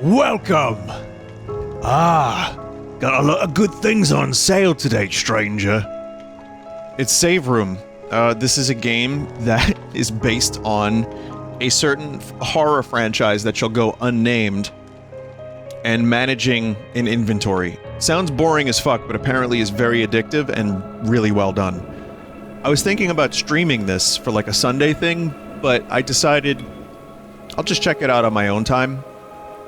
Welcome! Ah, got a lot of good things on sale today, stranger. It's Save Room. This is a game that is based on a certain horror franchise that shall go unnamed, and managing an inventory. Sounds boring as fuck, but apparently is very addictive and really well done. I was thinking about streaming this for like a Sunday thing, but I decided I'll just check it out on my own time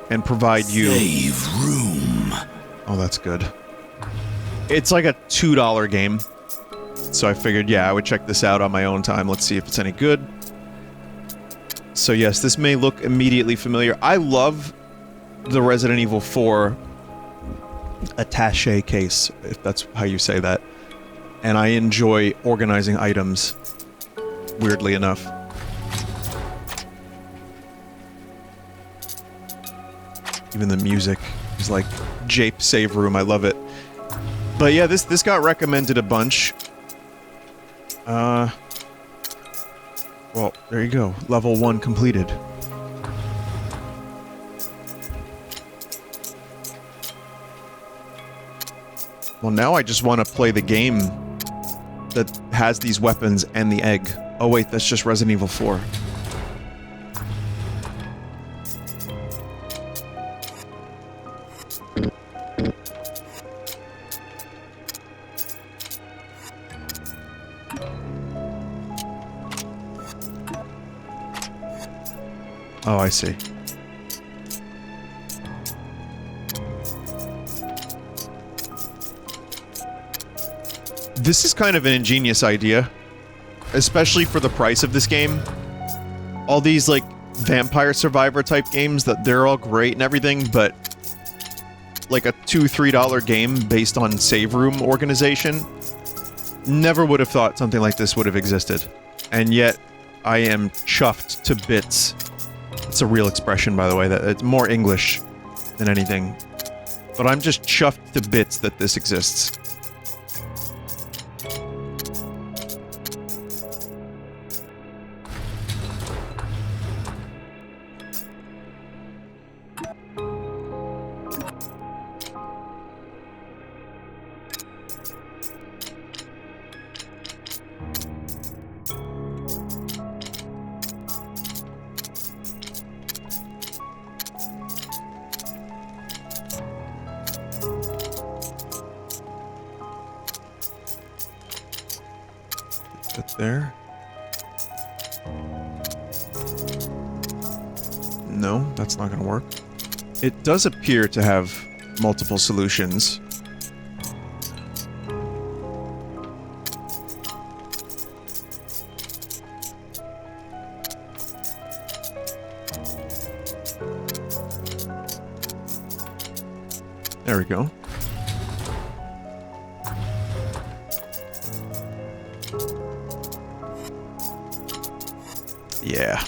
and provide you... Save Room. Oh, that's good. It's like a $2 game, so I figured, yeah, I would check this out on my own time. Let's see if it's any good. So yes, this may look immediately familiar. I love the Resident Evil 4 attaché case, if that's how you say that. And I enjoy organizing items, weirdly enough. Even the music is like Jape Save Room, I love it. But yeah, this got recommended a bunch. Well, there you go. Level 1 completed. Well, now I just want to play the game that has these weapons and the egg. Oh wait, that's just Resident Evil 4. Oh, I see. This is kind of an ingenious idea, especially for the price of this game. All these, like, Vampire Survivor type games, that they're all great and everything, but like a $2-3 game based on save room organization, never would have thought something like this would have existed. And yet, I am chuffed to bits. It's a real expression, by the way, that it's more English than anything. But I'm just chuffed to bits that this exists. There. No, that's not gonna work. It does appear to have multiple solutions. There we go. Yeah.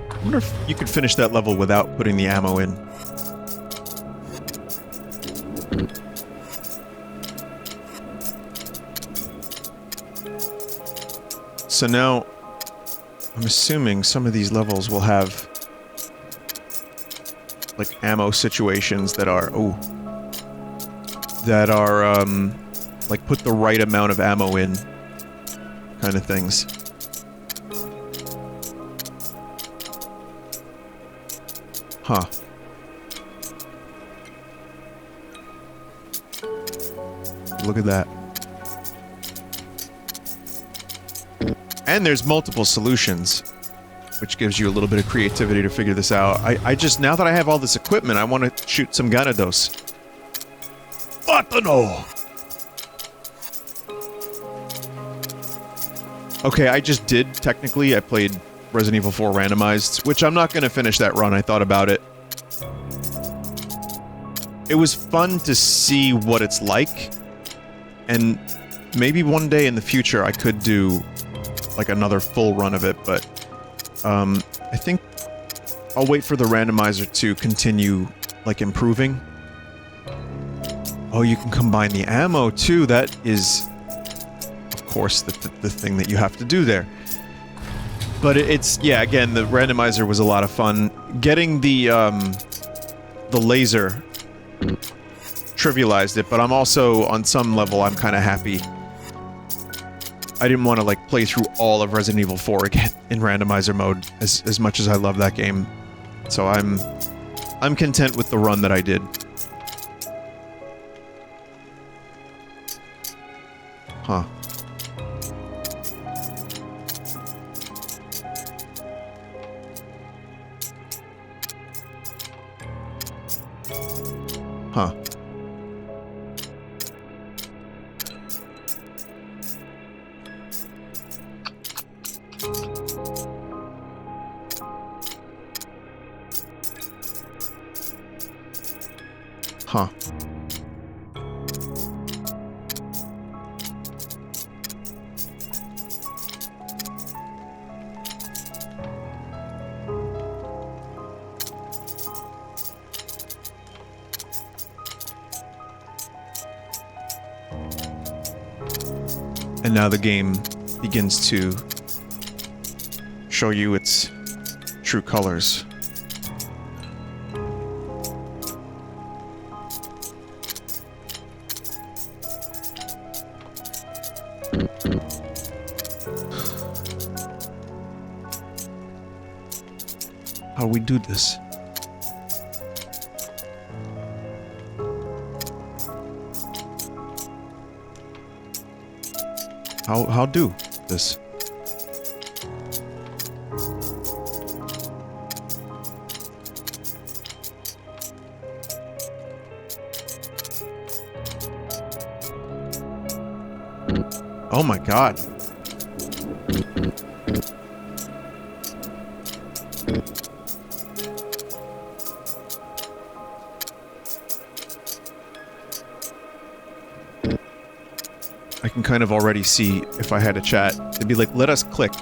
I wonder if you could finish that level without putting the ammo in. So now, I'm assuming some of these levels will have like ammo situations that are, like put the right amount of ammo in kind of things. Huh. Look at that. And there's multiple solutions, which gives you a little bit of creativity to figure this out. I just, now that I have all this equipment, I want to shoot some Gyarados. Butano! Okay, I just did, technically, I played Resident Evil 4 randomized, which I'm not going to finish that run, I thought about it. It was fun to see what it's like, and maybe one day in the future I could do, like, another full run of it, but I think I'll wait for the randomizer to continue, like, improving. Oh, you can combine the ammo too. That is, of course, the thing that you have to do there. But it's, yeah, again, the randomizer was a lot of fun. Getting the laser trivialized it, but I'm also, on some level, I'm kind of happy. I didn't want to, like, play through all of Resident Evil 4 again in randomizer mode, as much as I love that game. So I'm content with the run that I did. Huh. Huh. Huh. And now the game begins to show you its true colors. How we do this? How do this? Oh my god. I can kind of already see if I had a chat. It'd be like, let us click.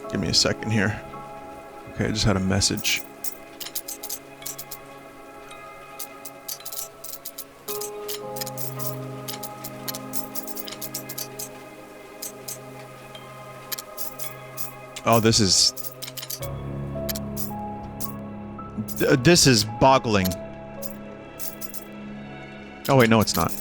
Give me a second here. Okay, I just had a message. Oh, this is... this is boggling. Oh wait, no it's not.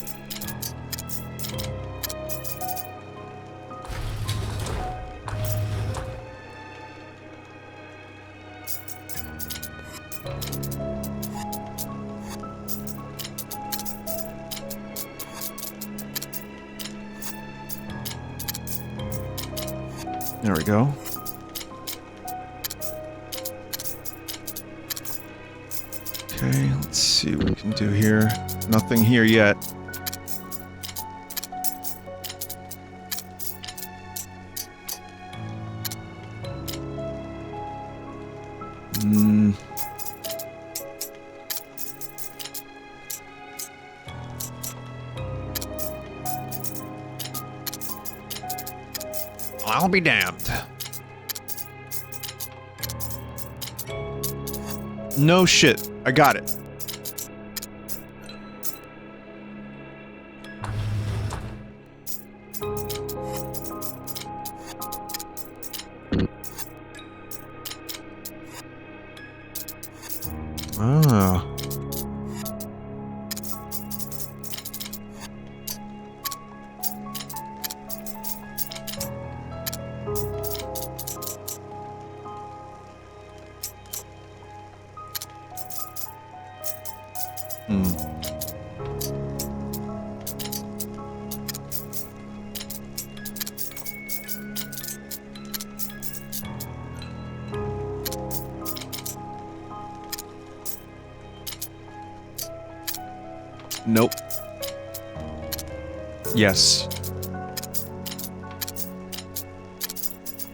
There we go. Okay, let's see what we can do here. Nothing here yet. I'll be damned. No shit. I got it. Ah. Nope. Yes.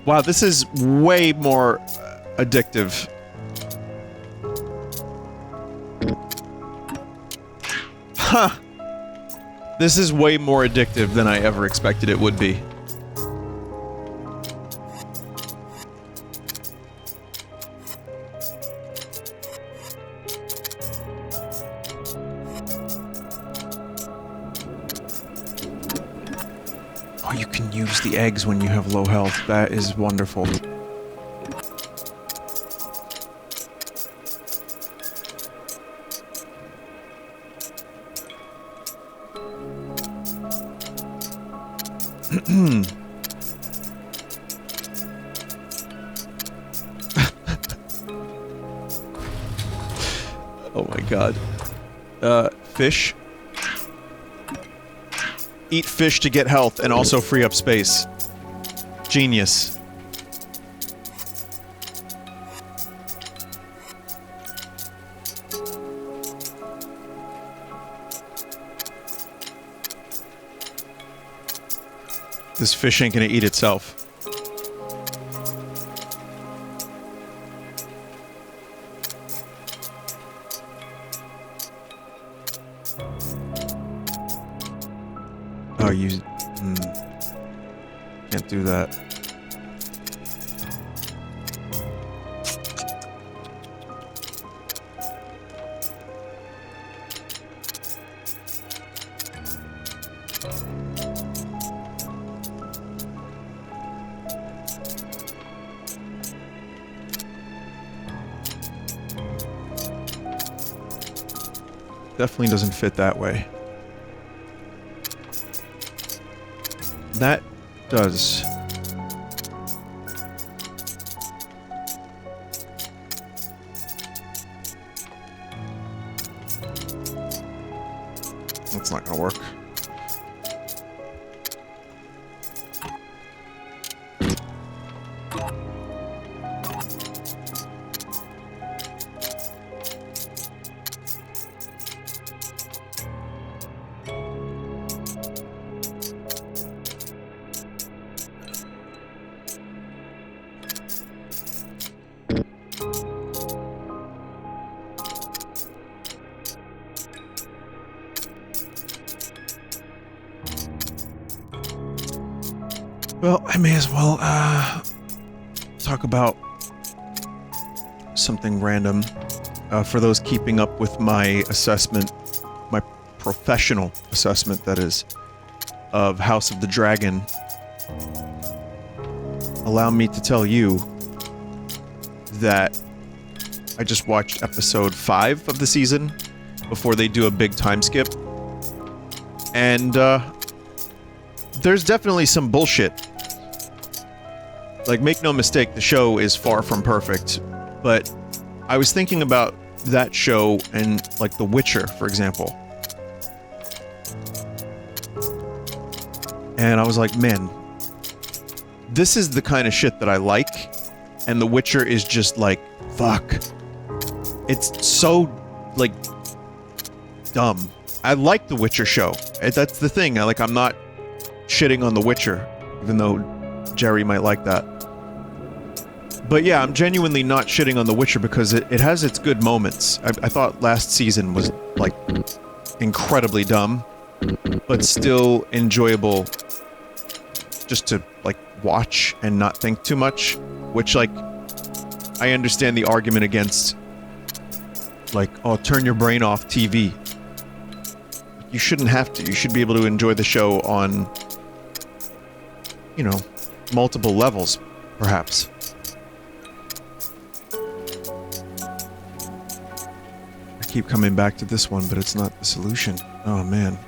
Wow, this is way more addictive. Huh. This is way more addictive than I ever expected it would be. Oh, you can use the eggs when you have low health. That is wonderful. Oh my god. Fish. Eat fish to get health and also free up space. Genius. This fish ain't gonna eat itself. Oh, you... Can't do that. Definitely doesn't fit that way. That does. That's not gonna work. Well, I may as well, talk about something random. For those keeping up with my assessment, my professional assessment, that is, of House of the Dragon, allow me to tell you that I just watched episode 5 of the season before they do a big time skip. And, there's definitely some bullshit. Like, make no mistake, the show is far from perfect, but I was thinking about that show and, like, The Witcher, for example. And I was like, man, this is the kind of shit that I like, and The Witcher is just like, fuck. It's so, like, dumb. I like The Witcher show. That's the thing. I'm not shitting on The Witcher, even though Jerry might like that. But yeah, I'm genuinely not shitting on The Witcher because it has its good moments. I thought last season was, like, incredibly dumb, but still enjoyable just to, like, watch and not think too much, which, like, I understand the argument against, like, oh, turn your brain off TV. You shouldn't have to. You should be able to enjoy the show on, you know, multiple levels, perhaps. I keep coming back to this one, but it's not the solution. Oh, man.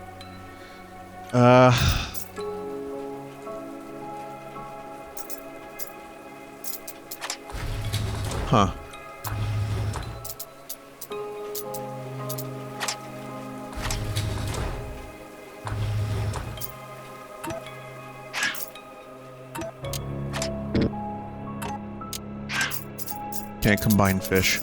Huh. Can't combine fish.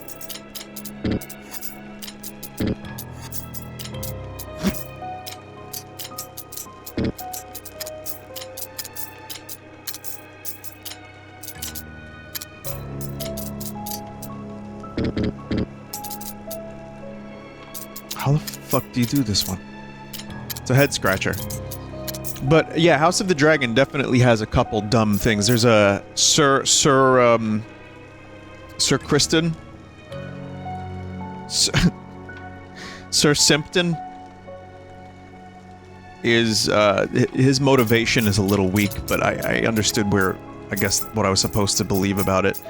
How the fuck do you do this one? It's a head scratcher. But yeah, House of the Dragon definitely has a couple dumb things. There's a Sir Kristen? Sir Simpton is, his motivation is a little weak, but I understood I guess, what I was supposed to believe about it.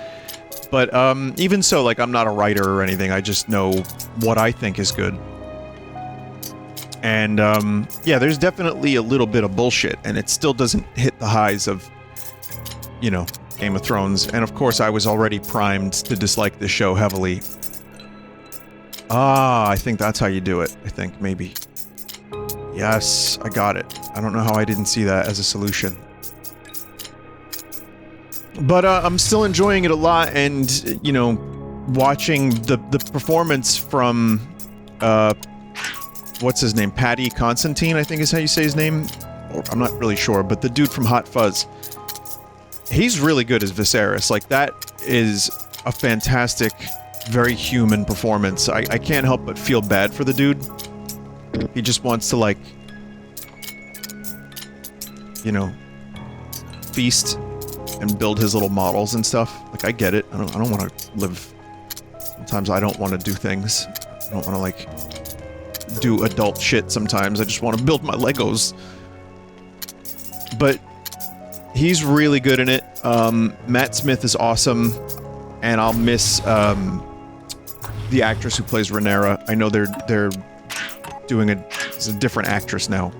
But, even so, like, I'm not a writer or anything, I just know what I think is good. And, yeah, there's definitely a little bit of bullshit, and it still doesn't hit the highs of, you know, Game of Thrones. And of course, I was already primed to dislike this show heavily. Ah, I think that's how you do it. I think, maybe. Yes, I got it. I don't know how I didn't see that as a solution. But, I'm still enjoying it a lot, and, you know, watching the performance from, what's his name? Paddy Constantine, I think is how you say his name? Or, I'm not really sure, but the dude from Hot Fuzz. He's really good as Viserys. Like, that is a fantastic, very human performance. I can't help but feel bad for the dude. He just wants to, like, you know, feast and build his little models and stuff. Like, I get it. I don't want to live... Sometimes I don't want to do things. I don't want to, like, do adult shit sometimes. I just want to build my Legos. But he's really good in it. Matt Smith is awesome. And I'll miss, the actress who plays Rhaenyra. I know they're doing it's a different actress now.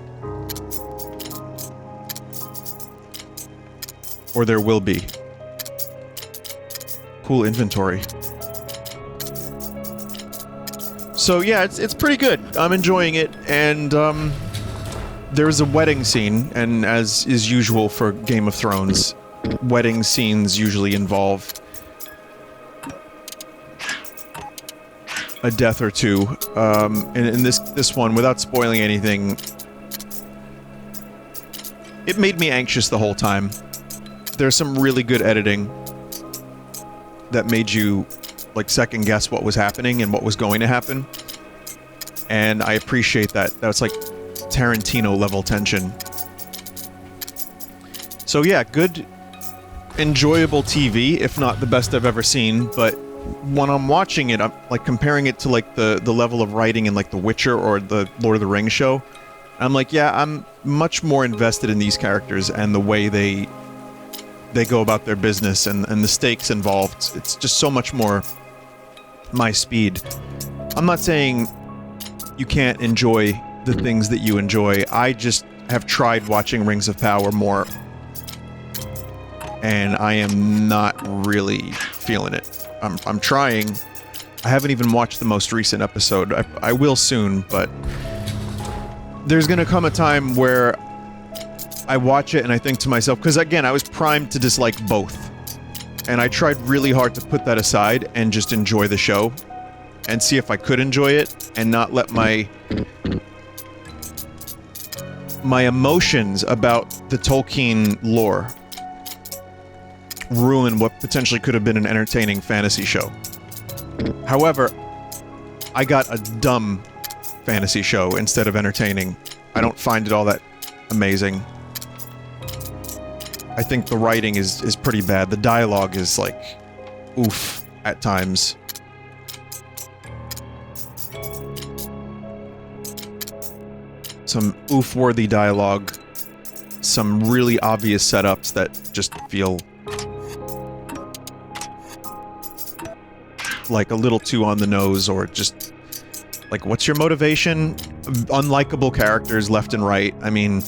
Or there will be. Cool inventory. So yeah, it's pretty good. I'm enjoying it, and there's a wedding scene, and as is usual for Game of Thrones, wedding scenes usually involve a death or two. And in this one, without spoiling anything, it made me anxious the whole time. There's some really good editing that made you, like, second guess what was happening and what was going to happen. And I appreciate that. That's like Tarantino level tension. So yeah, good, enjoyable TV, if not the best I've ever seen, but when I'm watching it, I'm like comparing it to like the level of writing in like The Witcher or the Lord of the Rings show. I'm like, yeah, I'm much more invested in these characters and the way they go about their business and the stakes involved. It's just so much more my speed. I'm not saying you can't enjoy the things that you enjoy. I just have tried watching Rings of Power more, and I am not really feeling it. I'm trying. I haven't even watched the most recent episode. I will soon, but there's gonna come a time where I watch it and I think to myself, because again, I was primed to dislike both. And I tried really hard to put that aside and just enjoy the show. And see if I could enjoy it and not let my emotions about the Tolkien lore ruin what potentially could have been an entertaining fantasy show. However, I got a dumb fantasy show instead of entertaining. I don't find it all that amazing. I think the writing is pretty bad. The dialogue is like, oof, at times. Some oof-worthy dialogue. Some really obvious setups that just feel like a little too on the nose, or just like, what's your motivation? Unlikable characters left and right. I mean,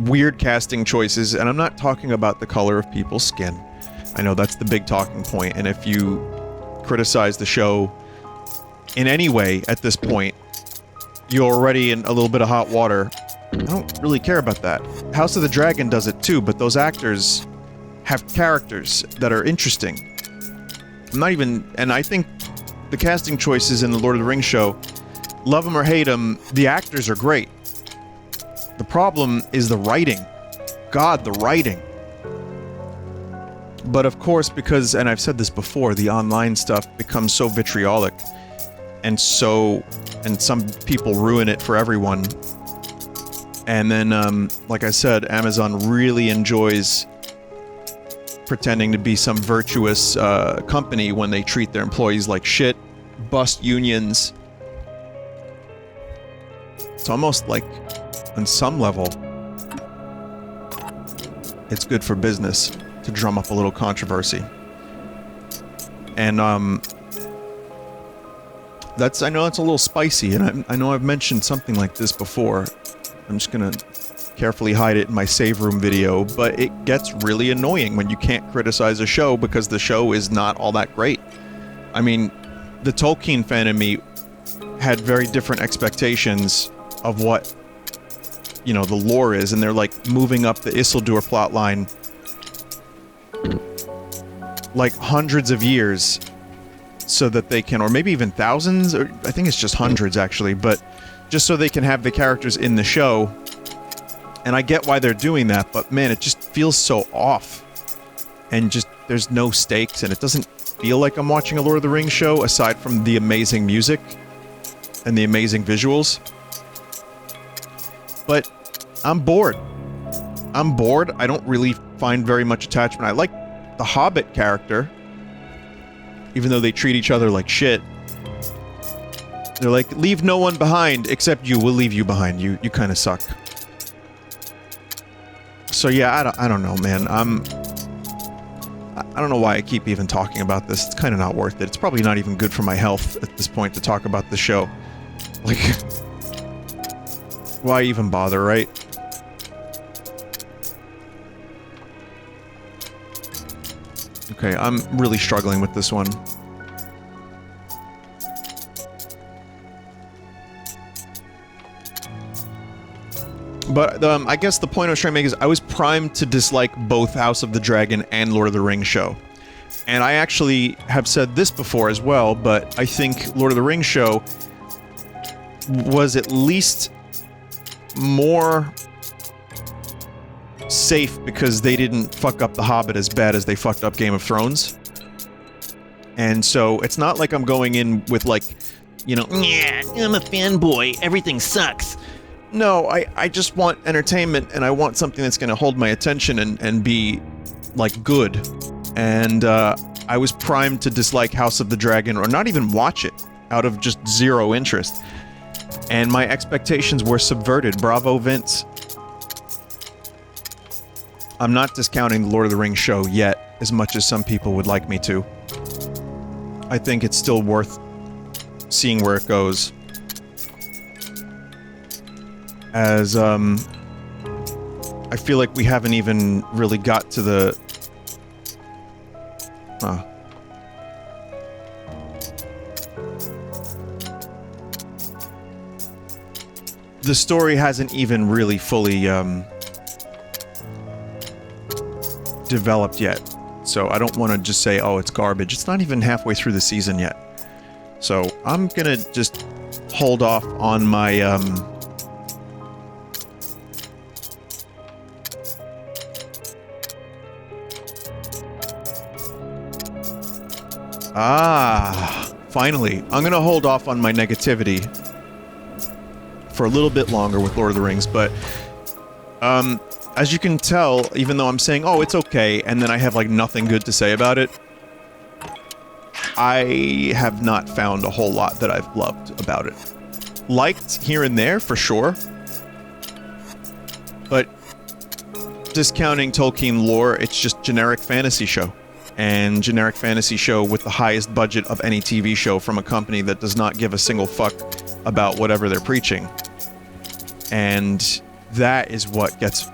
weird casting choices, and I'm not talking about the color of people's skin. I know that's the big talking point, and if you criticize the show in any way at this point, you're already in a little bit of hot water. I don't really care about that. House of the Dragon does it too, but those actors have characters that are interesting. I'm not even... And I think the casting choices in the Lord of the Rings show, love them or hate them, the actors are great. The problem is the writing. God, the writing. But of course, because, and I've said this before, the online stuff becomes so vitriolic, and some people ruin it for everyone. And then, like I said, Amazon really enjoys pretending to be some virtuous company when they treat their employees like shit, bust unions. It's almost like, on some level, it's good for business to drum up a little controversy. And, I know it's a little spicy, and I know I've mentioned something like this before. I'm just gonna carefully hide it in my save room video, but it gets really annoying when you can't criticize a show because the show is not all that great. I mean, the Tolkien fan in me had very different expectations of what, you know, the lore is, and they're like moving up the Isildur plotline like hundreds of years so that they can, or maybe even thousands, or I think it's just hundreds actually, but just so they can have the characters in the show. And I get why they're doing that, but man, it just feels so off. And just, there's no stakes, and it doesn't feel like I'm watching a Lord of the Rings show, aside from the amazing music and the amazing visuals. But I'm bored. I'm bored. I don't really find very much attachment. I like the Hobbit character, even though they treat each other like shit. They're like, leave no one behind except you. We'll leave you behind. You kind of suck. So yeah, I don't know, man. I don't know why I keep even talking about this. It's kind of not worth it. It's probably not even good for my health at this point to talk about the show. Like, why even bother, right? Okay, I'm really struggling with this one. But I guess the point I was trying to make is I was primed to dislike both House of the Dragon and Lord of the Rings show. And I actually have said this before as well, but I think Lord of the Rings show was at least more safe because they didn't fuck up The Hobbit as bad as they fucked up Game of Thrones. And so it's not like I'm going in with like, you know, yeah, I'm a fanboy, everything sucks. No, I just want entertainment, and I want something that's going to hold my attention and be, like, good. And I was primed to dislike House of the Dragon, or not even watch it, out of just zero interest. And my expectations were subverted. Bravo, Vince. I'm not discounting the Lord of the Rings show yet, as much as some people would like me to. I think it's still worth seeing where it goes. As, I feel like we haven't even really got to the... The story hasn't even really fully, developed yet. So I don't want to just say, oh, it's garbage. It's not even halfway through the season yet. So I'm gonna just hold off on my, finally. I'm gonna hold off on my negativity for a little bit longer with Lord of the Rings, but, as you can tell, even though I'm saying, oh, it's okay, and then I have, like, nothing good to say about it, I have not found a whole lot that I've loved about it. Liked here and there, for sure, but discounting Tolkien lore, it's just generic fantasy show. And generic fantasy show with the highest budget of any TV show from a company that does not give a single fuck about whatever they're preaching. And that is what gets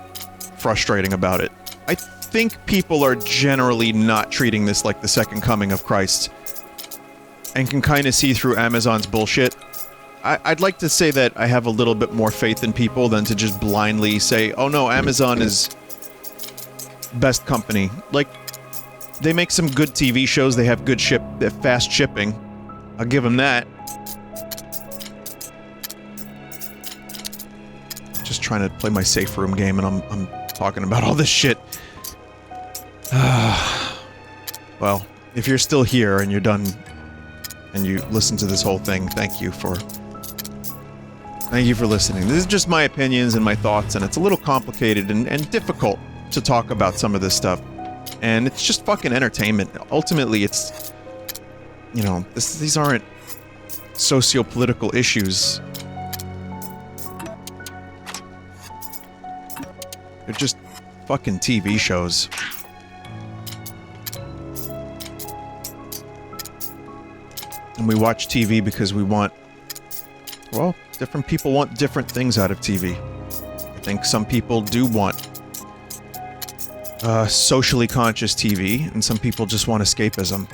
frustrating about it. I think people are generally not treating this like the second coming of Christ, and can kind of see through Amazon's bullshit. I'd like to say that I have a little bit more faith in people than to just blindly say, oh no, Amazon is best company. Like, they make some good TV shows, they have good fast shipping. I'll give them that. Just trying to play my safe room game, and I'm talking about all this shit. Well, if you're still here and you're done and you listen to this whole thing, thank you for listening. This is just my opinions and my thoughts, and it's a little complicated and difficult to talk about some of this stuff. And it's just fucking entertainment. Ultimately, it's, you know, these aren't socio-political issues. They're just fucking TV shows. And we watch TV because we want, well, different people want different things out of TV. I think some people do want socially conscious TV, and some people just want escapism.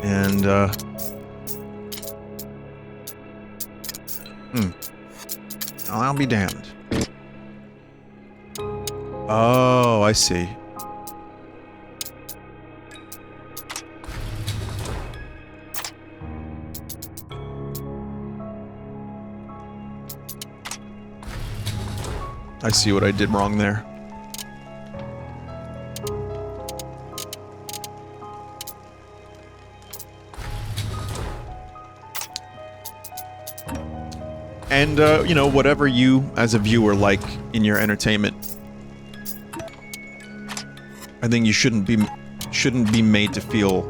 And, I'll be damned. Oh, I see. I see what I did wrong there. And, you know, whatever you, as a viewer, like in your entertainment, I think you shouldn't be made to feel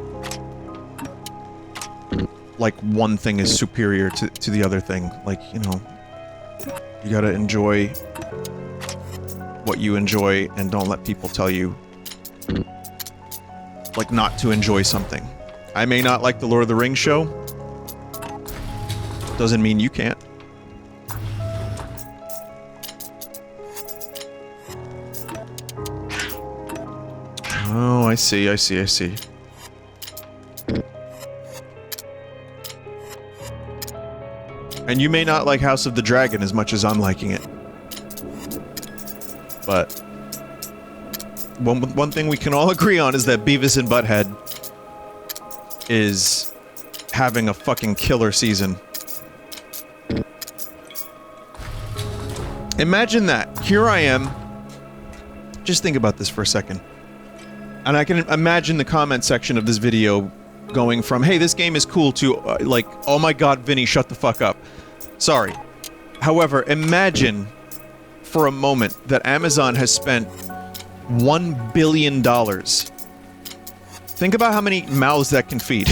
like one thing is superior to the other thing. Like, you know, you gotta enjoy what you enjoy, and don't let people tell you, like, not to enjoy something. I may not like the Lord of the Rings show. Doesn't mean you can't. Oh, I see. And you may not like House of the Dragon as much as I'm liking it. But one thing we can all agree on is that Beavis and Butthead is having a fucking killer season. Imagine that. Here I am. Just think about this for a second. And I can imagine the comment section of this video going from, hey, this game is cool, to, like, oh my god, Vinny, shut the fuck up. Sorry. However, imagine for a moment that Amazon has spent $1 billion. Think about how many mouths that can feed.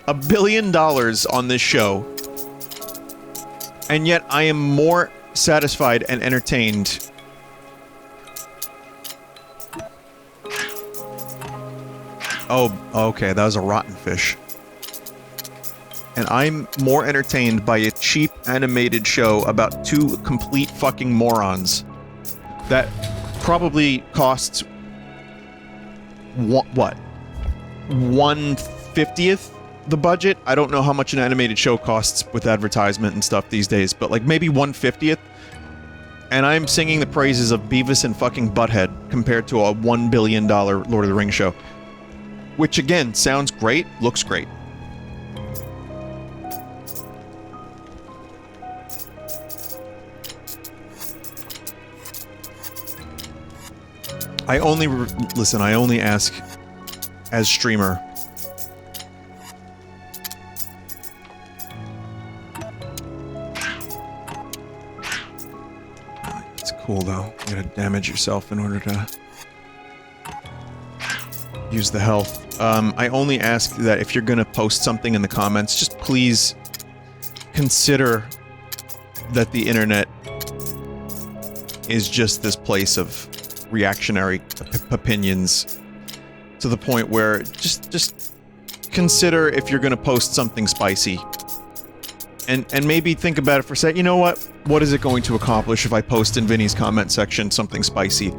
$1 billion on this show. And yet I am more satisfied and entertained. Oh, okay, that was a rotten fish. And I'm more entertained by a cheap animated show about two complete fucking morons that probably costs what? 1/50th the budget? I don't know how much an animated show costs with advertisement and stuff these days, but like maybe 1/50th. And I'm singing the praises of Beavis and fucking Butthead compared to a $1 billion Lord of the Rings show. Which again, sounds great, looks great. I only ask as streamer. It's cool though. You gotta damage yourself in order to use the health. I only ask that if you're gonna post something in the comments, just please consider that the internet is just this place of reactionary opinions, to the point where just consider if you're gonna post something spicy, and maybe think about it for a sec. You know what is it going to accomplish if I post in Vinny's comment section something spicy?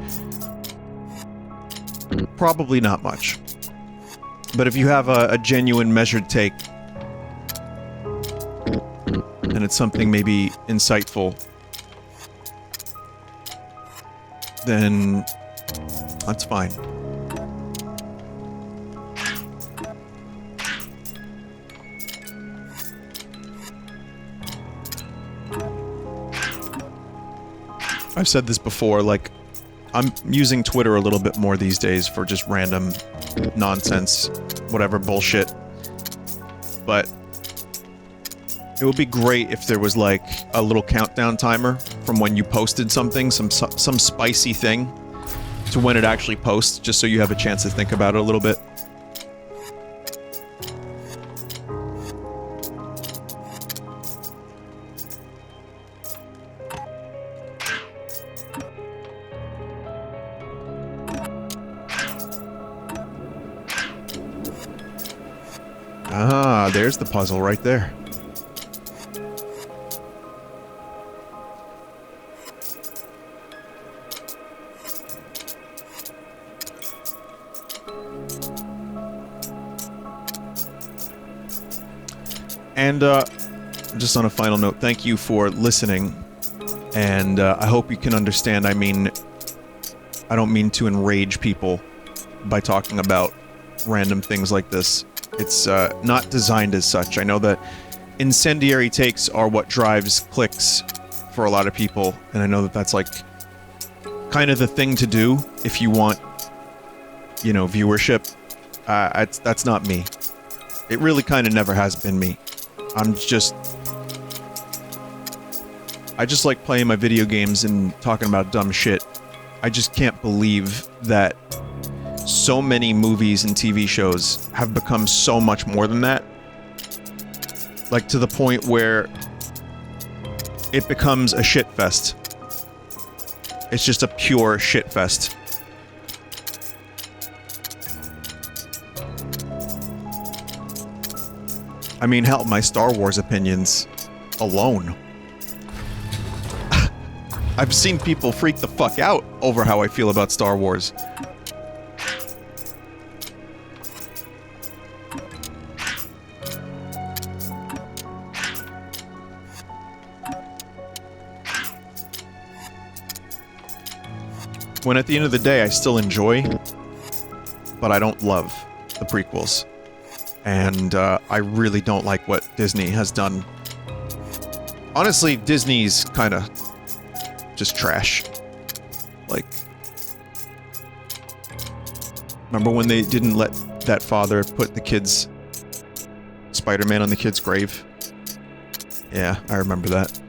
Probably not much. But if you have a genuine measured take, and it's something maybe insightful, then that's fine. I've said this before, like, I'm using Twitter a little bit more these days for just random nonsense, whatever bullshit. But it would be great if there was like a little countdown timer from when you posted something, some spicy thing, to when it actually posts, just so you have a chance to think about it a little bit. Ah, there's the puzzle right there. And, just on a final note, thank you for listening, and, I hope you can understand, I mean, I don't mean to enrage people by talking about random things like this. It's, not designed as such. I know that incendiary takes are what drives clicks for a lot of people, and I know that that's, like, kind of the thing to do if you want, you know, viewership. That's not me. It really kind of never has been me. I just like playing my video games and talking about dumb shit. I just can't believe that so many movies and TV shows have become so much more than that. Like, to the point where it becomes a shit fest. It's just a pure shit fest. I mean, hell, my Star Wars opinions alone. I've seen people freak the fuck out over how I feel about Star Wars. When at the end of the day, I still enjoy, but I don't love the prequels. And I really don't like what Disney has done. Honestly, Disney's kind of just trash. Like, remember when they didn't let that father put the kid's Spider-Man on the kid's grave? Yeah, I remember that.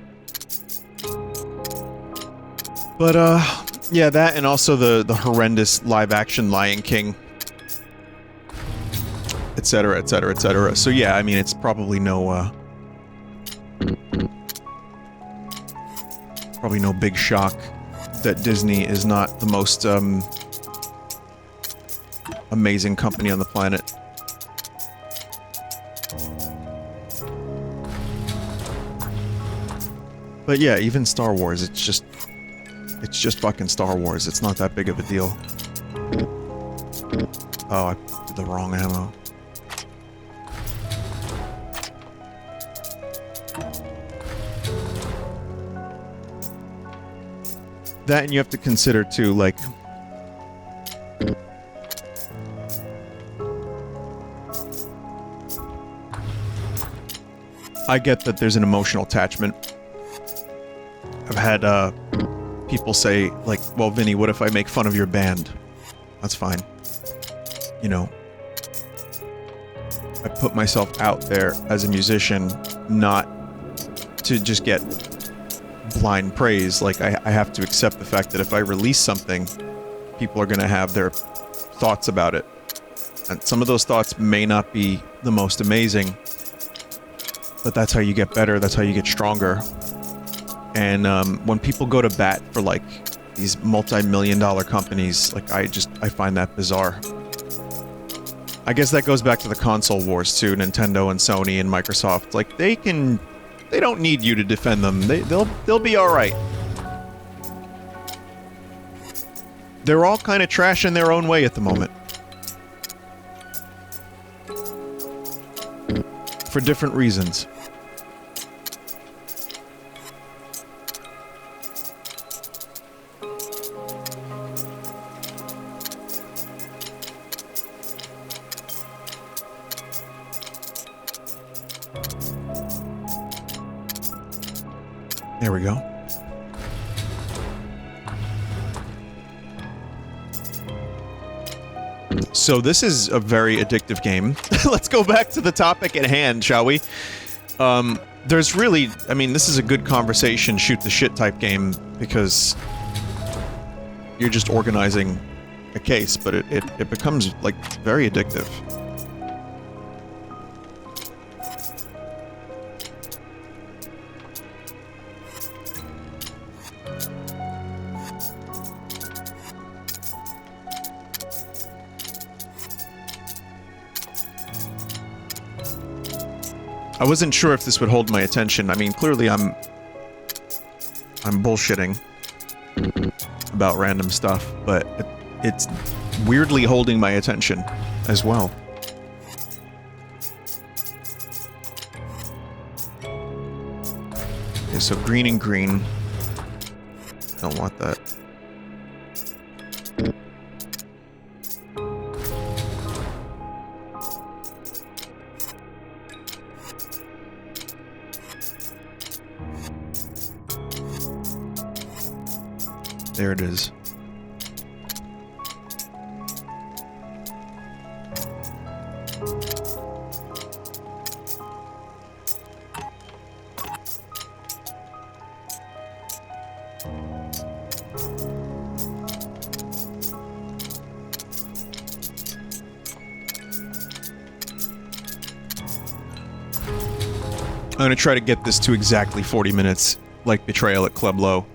But, yeah, that and also the horrendous live-action Lion King, etc., etc., etc. So yeah, I mean, it's probably no big shock that Disney is not the most amazing company on the planet. But yeah, even Star Wars, it's just fucking Star Wars. It's not that big of a deal. Oh, I did the wrong ammo. That, and you have to consider too, like, I get that there's an emotional attachment. I've had people say, like, well, Vinny, what if I make fun of your band? That's fine. You know, I put myself out there as a musician, not to just get blind praise. Like, I have to accept the fact that if I release something, people are gonna have their thoughts about it. And some of those thoughts may not be the most amazing, but that's how you get better, that's how you get stronger. And when people go to bat for, like, these multi-million-dollar companies, like, I find that bizarre. I guess that goes back to the console wars too, Nintendo and Sony and Microsoft. Like, they don't need you to defend them. They'll be alright. They're all kind of trash in their own way at the moment. For different reasons. There we go. So this is a very addictive game. Let's go back to the topic at hand, shall we? There's really, I mean, this is a good conversation, shoot the shit type game, because you're just organizing a case, but it becomes, like, very addictive. I wasn't sure if this would hold my attention. I mean, clearly I'm bullshitting about random stuff, but it's weirdly holding my attention as well. Okay, so green and green. Don't want that. There it is. I'm gonna try to get this to exactly 40 minutes, like Betrayal at Club Low.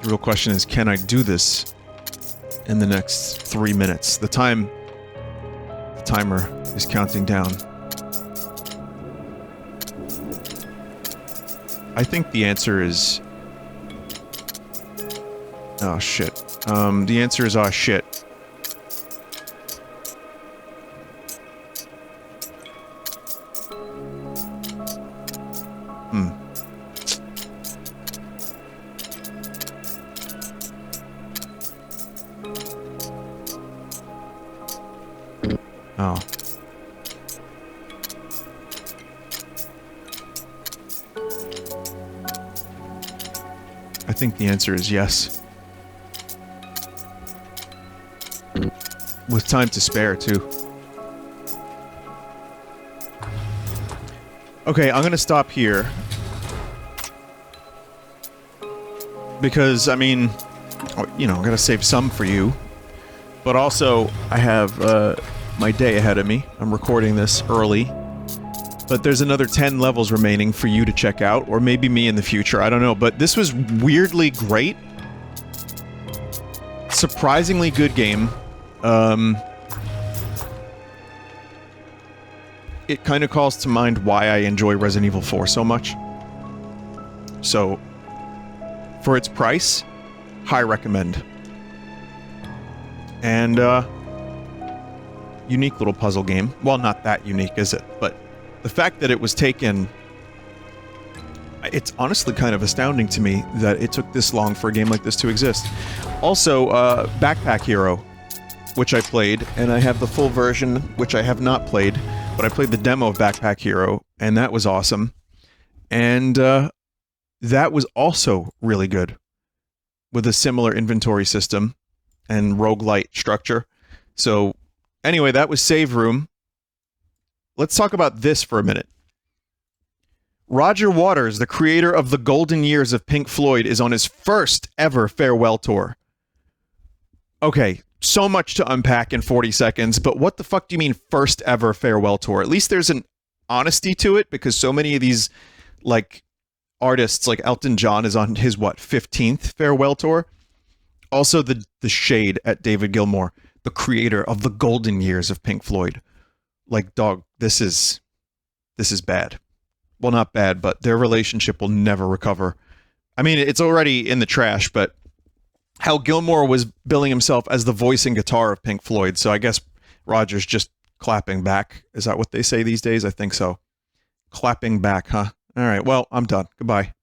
The real question is, can I do this in the next 3 minutes? The timer is counting down. I think the answer is... oh shit. The answer is, oh shit. Oh. I think the answer is yes. With time to spare, too. Okay, I'm gonna stop here. Because, I mean, you know, I gotta save some for you. But also, I have, my day ahead of me. I'm recording this early. But there's another 10 levels remaining for you to check out, or maybe me in the future, I don't know. But this was weirdly great. Surprisingly good game. It kind of calls to mind why I enjoy Resident Evil 4 so much. So, for its price, high recommend. And, unique little puzzle game. Well, not that unique, is it? But the fact that it was taken... it's honestly kind of astounding to me that it took this long for a game like this to exist. Also, Backpack Hero, which I played, and I have the full version, which I have not played, but I played the demo of Backpack Hero, and that was awesome. And, that was also really good, with a similar inventory system and roguelite structure. So, anyway, that was Save Room. Let's talk about this for a minute. Roger Waters, the creator of the golden years of Pink Floyd, is on his first ever farewell tour. Okay, so much to unpack in 40 seconds, but what the fuck do you mean first ever farewell tour? At least there's an honesty to it, because so many of these, like, artists, like Elton John is on his, what, 15th farewell tour? Also, the shade at David Gilmour, the creator of the golden years of Pink Floyd. Like, dog, this is bad. Well, not bad, but their relationship will never recover. I mean, it's already in the trash, but how Gilmour was billing himself as the voice and guitar of Pink Floyd, so I guess Roger's just clapping back. Is that what they say these days? I think so. Clapping back, huh? All right, well, I'm done. Goodbye.